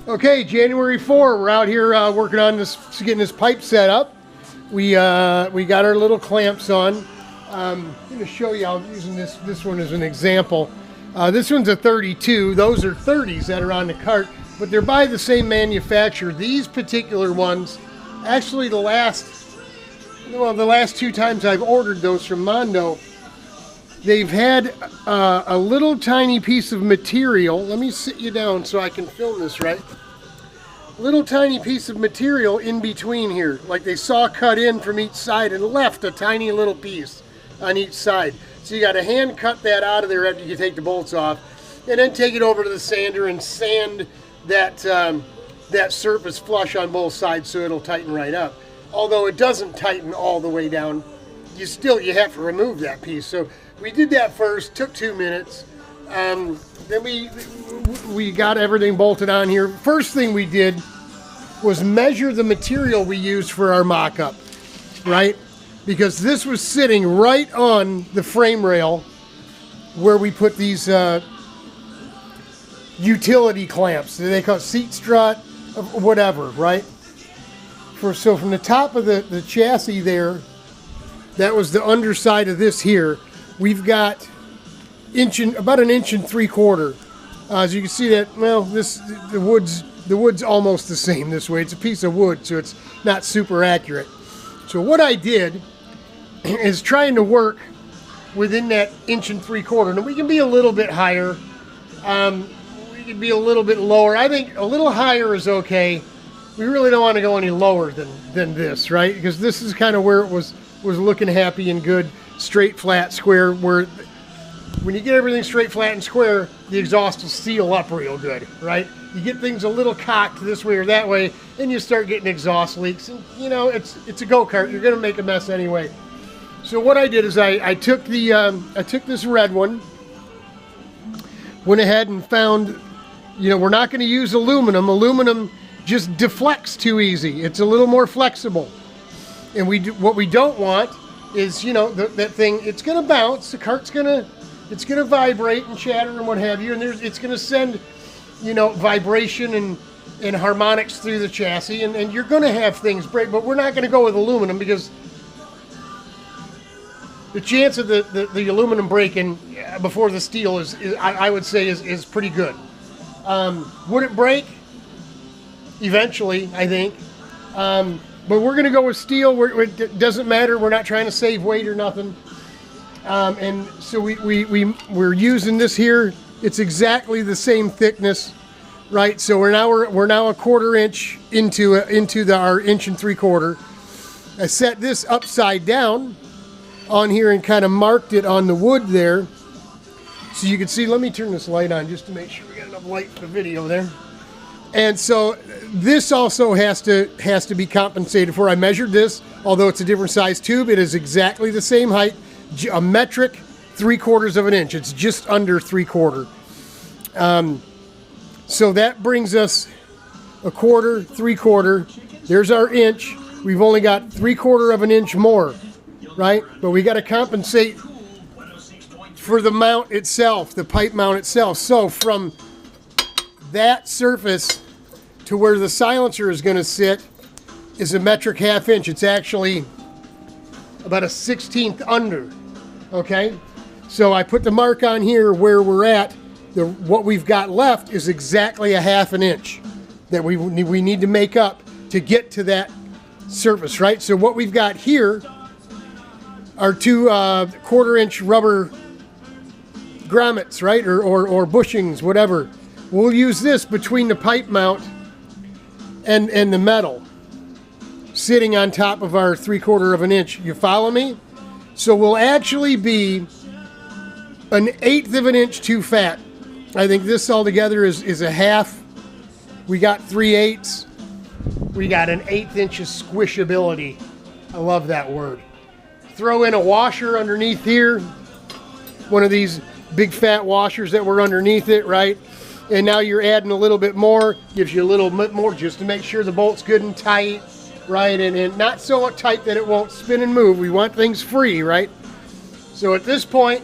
Okay, January 4, we're out here working on this, getting this pipe set up. We got our little clamps on. I'm going to show you, I'm using this one as an example. This one's a 32. Those are 30s that are on the cart, but they're by the same manufacturer. These particular ones, actually the last two times I've ordered those from Mondo, they've had a little tiny piece of material. Let me sit you down so I can film this right. Little tiny piece of material in between here. Like they saw cut in from each side and left a tiny little piece on each side. So you got to hand cut that out of there after you take the bolts off. And then take it over to the sander and sand that, that surface flush on both sides so it'll tighten right up. Although it doesn't tighten all the way down, you have to remove that piece. So we did that first, took 2 minutes. Then we got everything bolted on here. First thing we did was measure the material we used for our mock-up, right? Because this was sitting right on the frame rail where we put these utility clamps. They call it seat strut, whatever, right? So from the top of the chassis there, that was the underside of this here. We've got about 1 3/4 inches. As you can see that, well, the wood's almost the same this way. It's a piece of wood, so it's not super accurate. So what I did is trying to work within that 1 3/4 inches. Now we can be a little bit higher. We can be a little bit lower. I think a little higher is okay. We really don't want to go any lower than this, right? Because this is kind of where it was looking happy and good, straight, flat, square, where when you get everything straight, flat, and square, the exhaust will seal up real good, right? You get things a little cocked this way or that way, and you start getting exhaust leaks. And, you know, it's a go-kart. You're going to make a mess anyway. So what I did is I took this red one, went ahead and found, you know, we're not going to use aluminum. Aluminum just deflects too easy. It's a little more flexible. And what we don't want is, you know, that thing, it's going to bounce. The cart's going to vibrate and chatter and what have you. And it's going to send, you know, vibration and harmonics through the chassis. And you're going to have things break. But we're not going to go with aluminum because the chance of the aluminum breaking before the steel I would say is pretty good. Would it break? Eventually, I think. But we're going to go with steel. It doesn't matter. We're not trying to save weight or nothing. And so we're using this here. It's exactly the same thickness, right? So we're now a 1/4 inch into our 1 3/4 inches. I set this upside down on here and kind of marked it on the wood there, so you can see. Let me turn this light on just to make sure we got enough light for the video there. And so this also has to be compensated for. I measured this, although it's a different size tube. It is exactly the same height, a metric 3/4 inch. It's just under 3/4. So that brings us 1/4, 3/4. There's our inch. We've only got 3/4 inch more, right? But we got to compensate for the mount itself, the pipe mount itself. So from that surface to where the silencer is going to sit is a metric 1/2 inch. It's actually about a 1/16 under, okay? So I put the mark on here where we're at. What we've got left is exactly a 1/2 inch that we need to make up to get to that surface, right? So what we've got here are 2 1/4 inch rubber grommets, right? Or bushings, whatever. We'll use this between the pipe mount and the metal sitting on top of our 3/4 inch. You follow me? So we'll actually be 1/8 inch too fat. I think this altogether is a 1/2. We got 3/8. We got 1/8 inch of squishability. I love that word. Throw in a washer underneath here. One of these big fat washers that were underneath it, right? And now you're adding a little bit more, gives you a little bit more just to make sure the bolt's good and tight, right? And not so tight that it won't spin and move. We want things free, right? So at this point,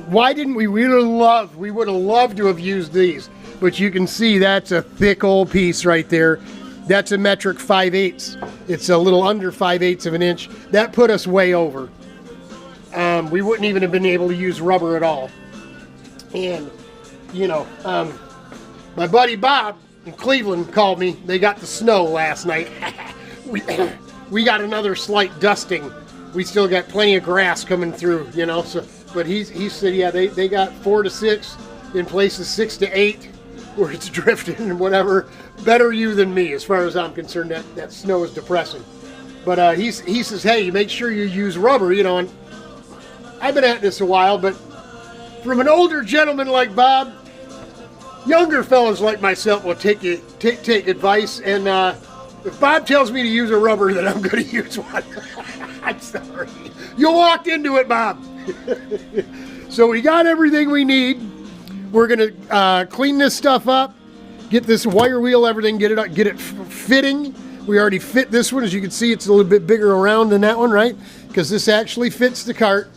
why didn't we would have loved to have used these. but you can see that's a thick old piece right there. That's a metric 5/8. It's a little under 5/8 of an inch. That put us way over. We wouldn't even have been able to use rubber at all. And, you know, my buddy Bob in Cleveland called me. They got the snow last night. we got another slight dusting. We still got plenty of grass coming through, you know. So, but he said, yeah, they got 4 to 6, in places 6 to 8, where it's drifting and whatever. Better you than me, as far as I'm concerned. That snow is depressing. But he says, hey, make sure you use rubber, you know. And I've been at this a while, but from an older gentleman like Bob, younger fellas like myself will take advice. And if Bob tells me to use a rubber, then I'm going to use one. I'm sorry. You walked into it, Bob. So we got everything we need. We're going to clean this stuff up, get this wire wheel, everything, get it fitting. We already fit this one. As you can see, it's a little bit bigger around than that one, right? Because this actually fits the cart.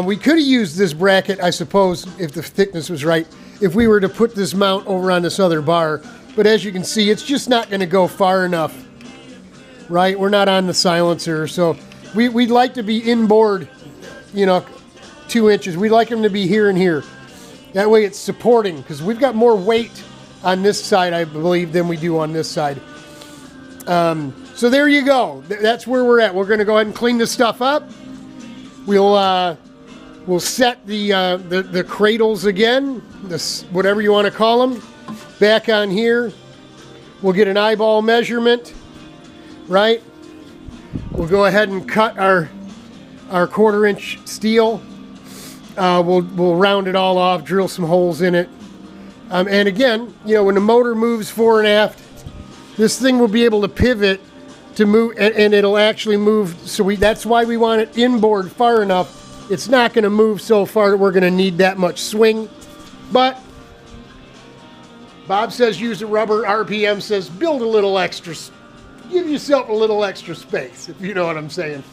We could have used this bracket, I suppose, if the thickness was right, if we were to put this mount over on this other bar. But as you can see, it's just not going to go far enough, right? We're not on the silencer, so we'd like to be inboard, you know, 2 inches. We'd like them to be here and here. That way it's supporting, because we've got more weight on this side, I believe, than we do on this side. So there you go. That's where we're at. We're going to go ahead and clean this stuff up. We'll set the cradles again, whatever you want to call them, back on here. We'll get an eyeball measurement, right? We'll go ahead and cut our 1/4-inch steel. We'll round it all off, drill some holes in it. And again, you know, when the motor moves fore and aft, this thing will be able to pivot to move, and it'll actually move. So that's why we want it inboard far enough. It's not going to move so far that we're going to need that much swing. But Bob says use a rubber. RPM says build a little extra. Give yourself a little extra space, if you know what I'm saying.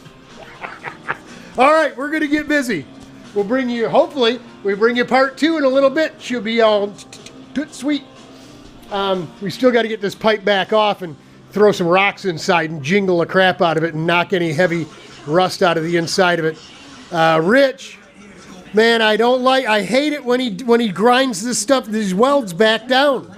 All right, we're going to get busy. We'll bring you, hopefully, we bring you part 2 in a little bit. She'll be all sweet. We still got to get this pipe back off and throw some rocks inside and jingle the crap out of it and knock any heavy rust out of the inside of it. Rich, man, I hate it when he grinds this stuff, these welds back down.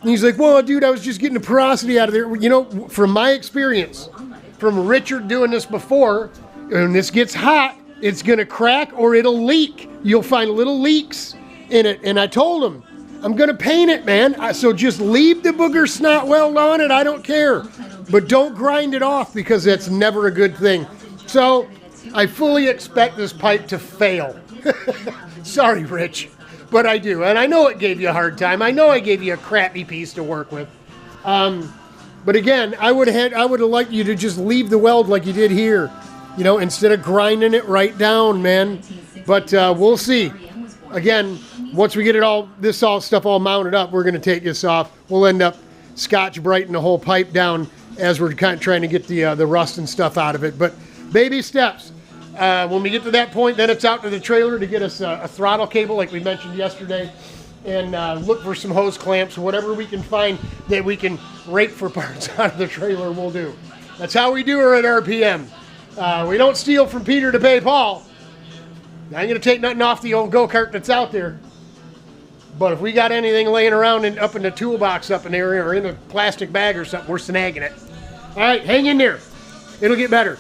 And he's like, well, dude, I was just getting the porosity out of there. You know, from my experience, from Richard doing this before, when this gets hot, it's going to crack or it'll leak. You'll find little leaks in it. And I told him, I'm going to paint it, man. So just leave the booger snot weld on it. I don't care. But don't grind it off, because that's never a good thing. So I fully expect this pipe to fail. Sorry, Rich, but I do. And I know it gave you a hard time. I know I gave you a crappy piece to work with. But again, I would have liked you to just leave the weld like you did here, you know, instead of grinding it right down, man. But we'll see. Again, once we get this stuff all mounted up, we're going to take this off. We'll end up Scotch-Brighting the whole pipe down as we're kind of trying to get the rust and stuff out of it. But baby steps. When we get to that point, then it's out to the trailer to get us a throttle cable like we mentioned yesterday, and look for some hose clamps, whatever we can find that we can rake for parts out of the trailer, we'll do. That's how we do her at RPM. We don't steal from Peter to pay Paul. I ain't going to take nothing off the old go-kart that's out there. But if we got anything laying around up in the toolbox up in there or in a plastic bag or something, we're snagging it. All right, hang in there. It'll get better.